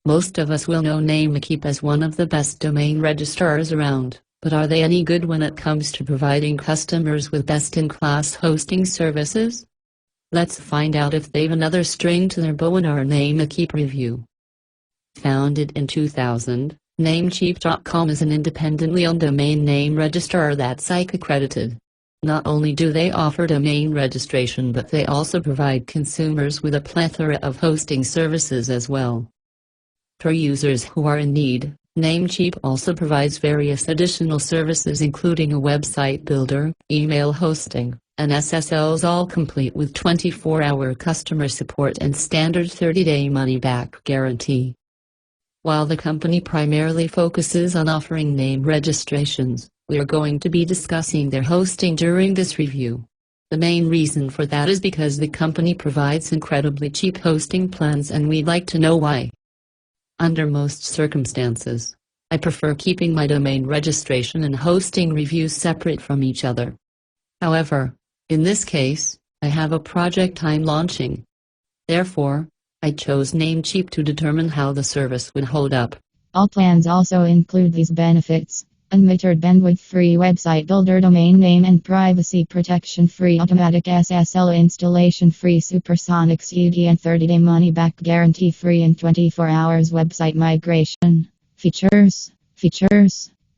Most of us will know Namekeep as one of the best domain registrars around, but are they any good when it comes to providing customers with best-in-class hosting services? Let's find out if they've another string to their bow in our Namekeep review. Founded in 2000, Namecheap.com is an independently owned domain name registrar that's IC accredited. Not only do they offer domain registration, but they also provide consumers with a plethora of hosting services as well. For users who are in need, Namecheap also provides various additional services including a website builder, email hosting, and SSLs, all complete with 24-hour customer support and standard 30-day money-back guarantee. While the company primarily focuses on offering name registrations, we are going to be discussing their hosting during this review. The main reason for that is because the company provides incredibly cheap hosting plans, and we'd like to know why. Under most circumstances, I prefer keeping my domain registration and hosting reviews separate from each other. However, in this case, I have a project I'm launching. Therefore, I chose Namecheap to determine how the service would hold up. All plans also include these benefits: unmetered bandwidth, free website builder, domain name and privacy protection, free automatic SSL installation, free supersonic CD and 30-day money-back guarantee, free and 24 hours website migration. Features.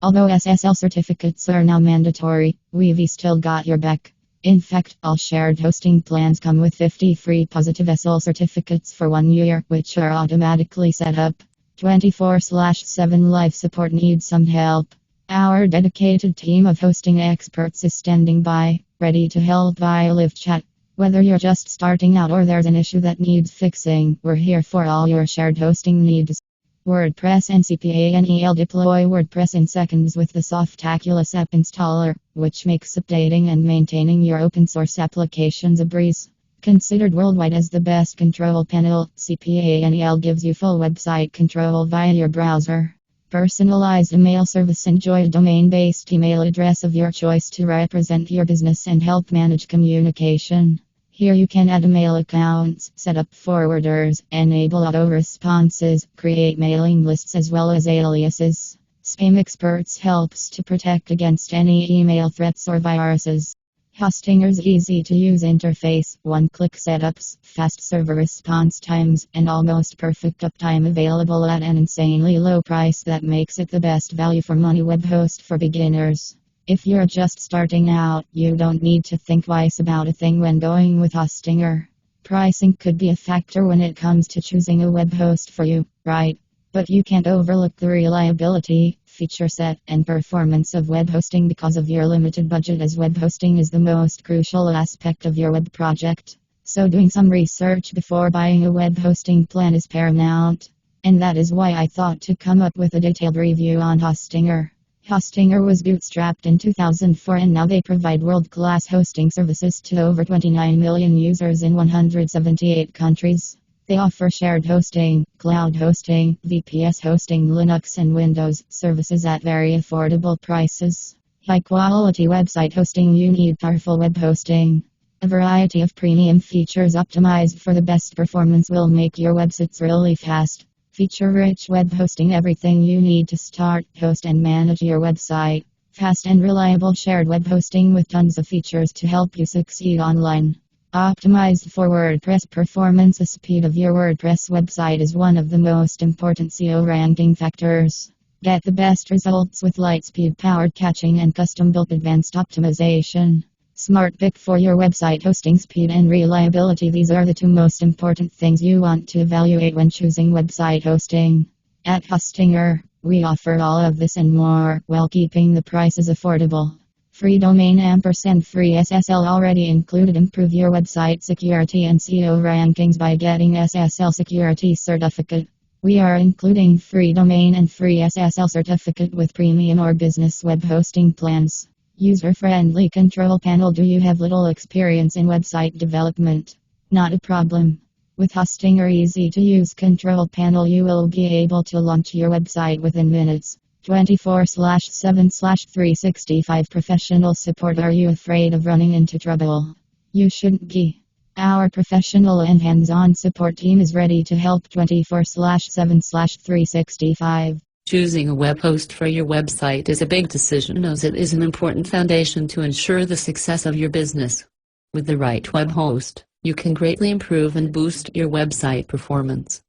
Although SSL certificates are now mandatory, we've still got your back. In fact, all shared hosting plans come with 50 free positive SSL certificates for 1 year, which are automatically set up. 24/7 live support. Need some help? Our dedicated team of hosting experts is standing by, ready to help via live chat. Whether you're just starting out or there's an issue that needs fixing, we're here for all your shared hosting needs. WordPress and cpmag. Deploy WordPress in seconds with the Softaculous app installer, which makes updating and maintaining your open source applications a breeze. Considered worldwide as the best control panel, cpmag gives you full website control via your browser. Personalized email service. Enjoy a domain-based email address of your choice to represent your business and help manage communication. Here you can add email accounts, set up forwarders, enable auto responses, create mailing lists as well as aliases. Spam Experts helps to protect against any email threats or viruses. Hostinger's easy-to-use interface, one-click setups, fast server response times, and almost perfect uptime, available at an insanely low price that makes it the best value for money web host for beginners. If you're just starting out, you don't need to think twice about a thing when going with Hostinger. Pricing could be a factor when it comes to choosing a web host for you, right? But you can't overlook the reliability, feature set, and performance of web hosting because of your limited budget, as web hosting is the most crucial aspect of your web project. So doing some research before buying a web hosting plan is paramount. And that is why I thought to come up with a detailed review on Hostinger. Hostinger was bootstrapped in 2004, and now they provide world-class hosting services to over 29 million users in 178 countries. They offer shared hosting, cloud hosting, VPS hosting, Linux and Windows services at very affordable prices. High-quality website hosting. You need powerful web hosting. A variety of premium features optimized for the best performance will make your websites really fast. Feature-rich web hosting. Everything you need to start, host and manage your website. Fast and reliable shared web hosting with tons of features to help you succeed online. Optimized for WordPress performance. The speed of your WordPress website is one of the most important SEO ranking factors. Get the best results with Lightspeed powered caching and custom-built advanced optimization. Smart pick for your website hosting. Speed and reliability. These are the two most important things you want to evaluate when choosing website hosting. At Hostinger, we offer all of this and more while keeping the prices affordable. Free domain & free SSL already included. Improve your website security and SEO rankings by getting SSL security certificate. We are including free domain and free SSL certificate with premium or business web hosting plans. User-friendly control panel. Do you have little experience in website development? Not a problem. With Hostinger easy-to-use control panel, you will be able to launch your website within minutes. 24/7/365 professional support. Are you afraid of running into trouble? You shouldn't be. Our professional and hands-on support team is ready to help 24/7/365. Choosing a web host for your website is a big decision as it is an important foundation to ensure the success of your business. With the right web host, you can greatly improve and boost your website performance.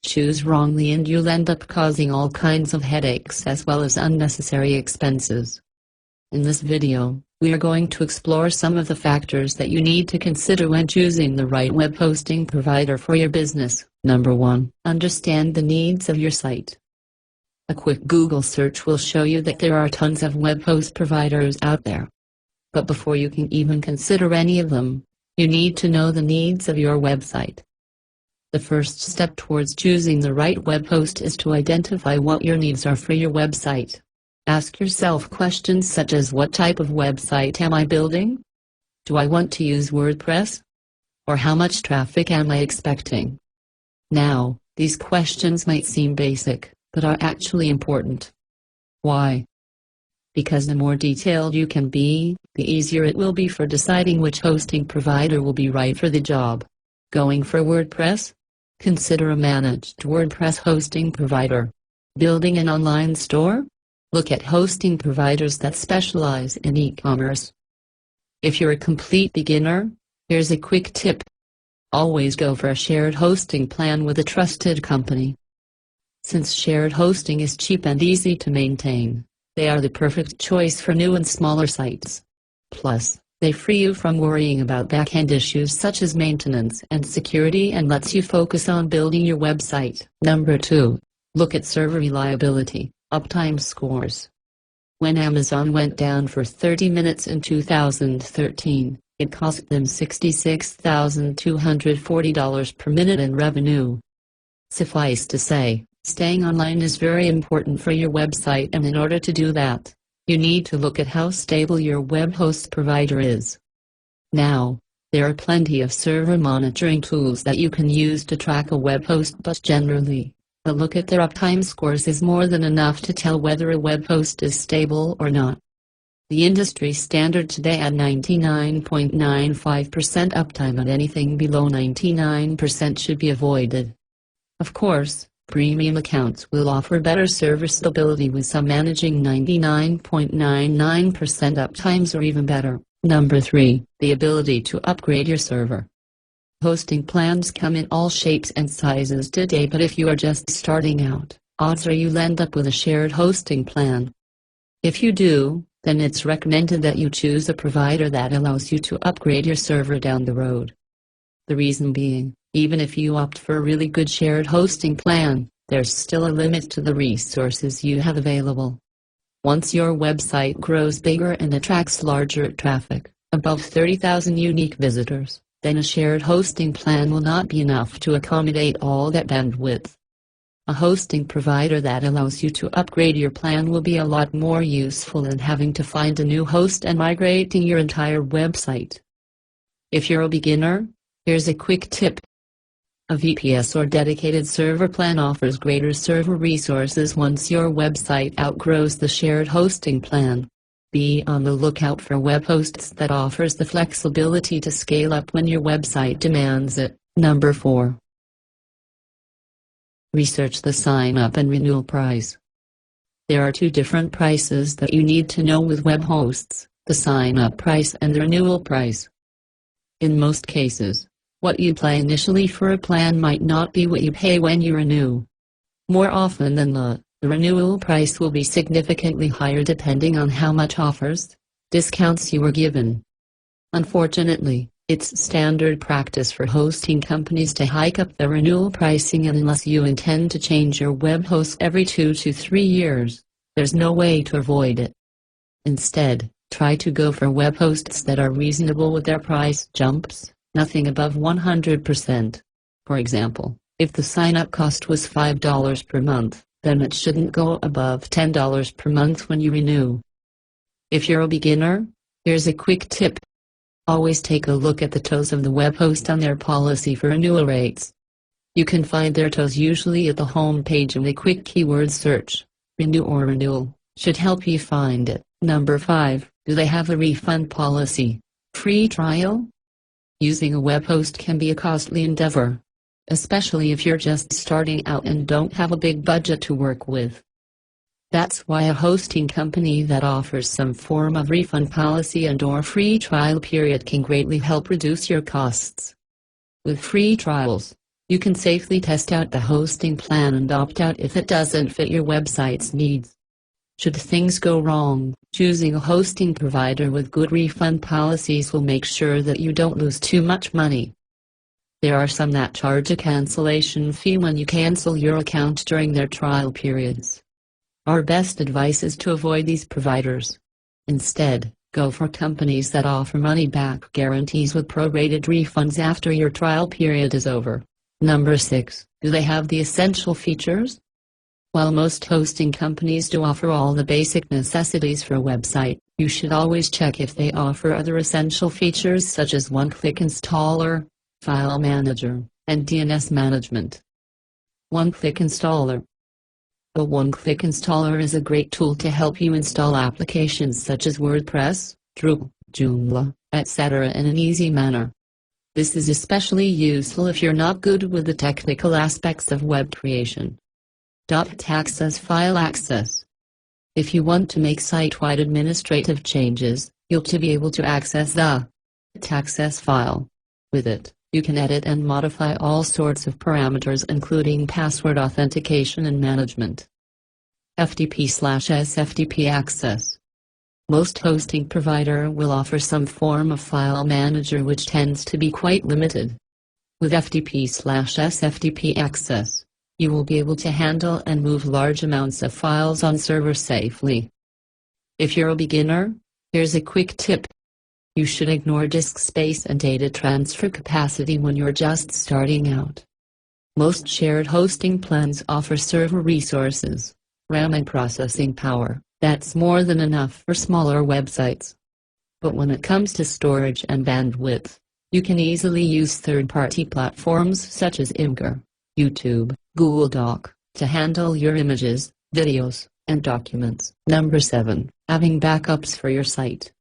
Choose wrongly and you'll end up causing all kinds of headaches as well as unnecessary expenses. In this video, we are going to explore some of the factors that you need to consider when choosing the right web hosting provider for your business. Number 1. Understand the needs of your site. A quick Google search will show you that there are tons of web host providers out there. But before you can even consider any of them, you need to know the needs of your website. The first step towards choosing the right web host is to identify what your needs are for your website. Ask yourself questions such as, what type of website am I building? Do I want to use WordPress? Or how much traffic am I expecting? Now, these questions might seem basic, but are actually important. Why? Because the more detailed you can be, the easier it will be for deciding which hosting provider will be right for the job. Going for WordPress? Consider a managed WordPress hosting provider. Building an online store? Look at hosting providers that specialize in e-commerce. If you're a complete beginner, here's a quick tip. Always go for a shared hosting plan with a trusted company. Since shared hosting is cheap and easy to maintain, they are the perfect choice for new and smaller sites. Plus, they free you from worrying about back-end issues such as maintenance and security and lets you focus on building your website. Number 2. Look at server reliability, uptime scores. When Amazon went down for 30 minutes in 2013, it cost them $66,240 per minute in revenue. Suffice to say, staying online is very important for your website, and in order to do that, you need to look at how stable your web host provider is. Now, there are plenty of server monitoring tools that you can use to track a web host, but generally, a look at their uptime scores is more than enough to tell whether a web host is stable or not. The industry standard today at 99.95% uptime, and anything below 99% should be avoided. Of course, premium accounts will offer better server stability, with some managing 99.99% uptimes or even better. Number 3. The ability to upgrade your server. Hosting plans come in all shapes and sizes today, but if you are just starting out, odds are you'll end up with a shared hosting plan. If you do, then it's recommended that you choose a provider that allows you to upgrade your server down the road. The reason being, even if you opt for a really good shared hosting plan, there's still a limit to the resources you have available. Once your website grows bigger and attracts larger traffic, above 30,000 unique visitors, then a shared hosting plan will not be enough to accommodate all that bandwidth. A hosting provider that allows you to upgrade your plan will be a lot more useful than having to find a new host and migrating your entire website. If you're a beginner, here's a quick tip. A VPS or dedicated server plan offers greater server resources once your website outgrows the shared hosting plan. Be on the lookout for web hosts that offers the flexibility to scale up when your website demands it. Number 4. Research the sign-up and renewal price. There are two different prices that you need to know with web hosts: the sign-up price and the renewal price. In most cases, what you pay initially for a plan might not be what you pay when you renew. More often than not, the renewal price will be significantly higher depending on how much offers, discounts you were given. Unfortunately, it's standard practice for hosting companies to hike up the renewal pricing, and unless you intend to change your web host every 2 to 3 years, there's no way to avoid it. Instead, try to go for web hosts that are reasonable with their price jumps. Nothing above 100%. For example, if the sign-up cost was $5 per month, then it shouldn't go above $10 per month when you renew. If you're a beginner, here's a quick tip. Always take a look at the TOS of the web host on their policy for renewal rates. You can find their TOS usually at the home page, and a quick keyword search, renew or renewal, should help you find it. Number 5. Do they have a refund policy? Free trial? Using a web host can be a costly endeavor, especially if you're just starting out and don't have a big budget to work with. That's why a hosting company that offers some form of refund policy and/or free trial period can greatly help reduce your costs. With free trials, you can safely test out the hosting plan and opt out if it doesn't fit your website's needs. Should things go wrong, choosing a hosting provider with good refund policies will make sure that you don't lose too much money. There are some that charge a cancellation fee when you cancel your account during their trial periods. Our best advice is to avoid these providers. Instead, go for companies that offer money-back guarantees with prorated refunds after your trial period is over. Number 6. Do they have the essential features? While most hosting companies do offer all the basic necessities for a website, you should always check if they offer other essential features such as one-click installer, file manager, and DNS management. One-click installer. A one-click installer is a great tool to help you install applications such as WordPress, Drupal, Joomla, etc. in an easy manner. This is especially useful if you're not good with the technical aspects of web creation. Access file access. If you want to make site-wide administrative changes, you'll be able to access the access file. With it, you can edit and modify all sorts of parameters including password authentication and management. FTP/SFTP access. Most hosting provider will offer some form of file manager which tends to be quite limited. With FTP/SFTP access, you will be able to handle and move large amounts of files on server safely. If you're a beginner, here's a quick tip. You should ignore disk space and data transfer capacity when you're just starting out. Most shared hosting plans offer server resources, RAM and processing power. That's more than enough for smaller websites. But when it comes to storage and bandwidth, you can easily use third-party platforms such as Imgur, YouTube, Google Doc, to handle your images, videos, and documents. Number 7. Having backups for your site.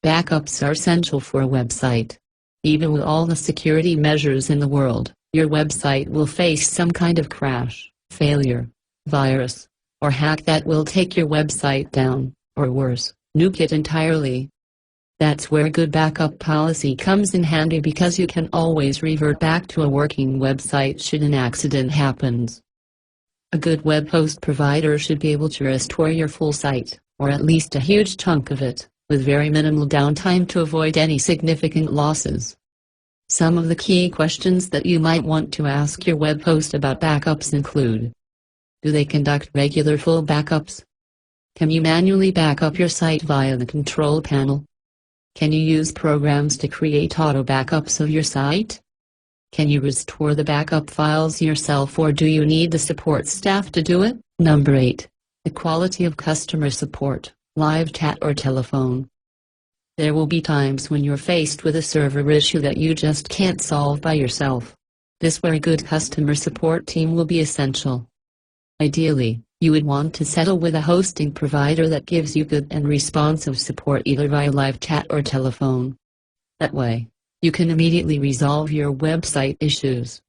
Backups are essential for a website. Even with all the security measures in the world, your website will face some kind of crash, failure, virus, or hack that will take your website down, or worse, nuke it entirely. That's where good backup policy comes in handy because you can always revert back to a working website should an accident happen. A good web host provider should be able to restore your full site, or at least a huge chunk of it, with very minimal downtime to avoid any significant losses. Some of the key questions that you might want to ask your web host about backups include: do they conduct regular full backups? Can you manually back up your site via the control panel? Can you use programs to create auto backups of your site? Can you restore the backup files yourself or do you need the support staff to do it? Number 8. The quality of customer support, live chat or telephone. There will be times when you're faced with a server issue that you just can't solve by yourself. This where a good customer support team will be essential. Ideally, you would want to settle with a hosting provider that gives you good and responsive support either via live chat or telephone. That way, you can immediately resolve your website issues.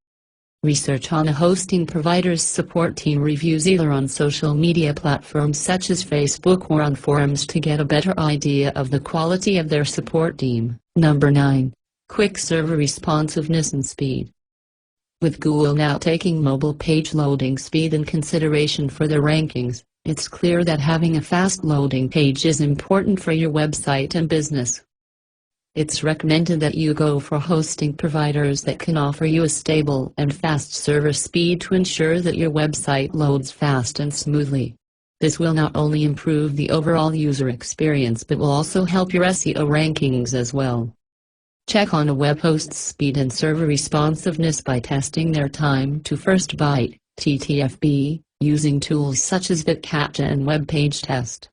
Research on a hosting provider's support team reviews either on social media platforms such as Facebook or on forums to get a better idea of the quality of their support team. Number 9. Quick server responsiveness and speed. With Google now taking mobile page loading speed in consideration for their rankings, it's clear that having a fast loading page is important for your website and business. It's recommended that you go for hosting providers that can offer you a stable and fast server speed to ensure that your website loads fast and smoothly. This will not only improve the overall user experience but will also help your SEO rankings as well. Check on a web host's speed and server responsiveness by testing their time to first byte (TTFB) using tools such as Bitcatcha and Web Page Test.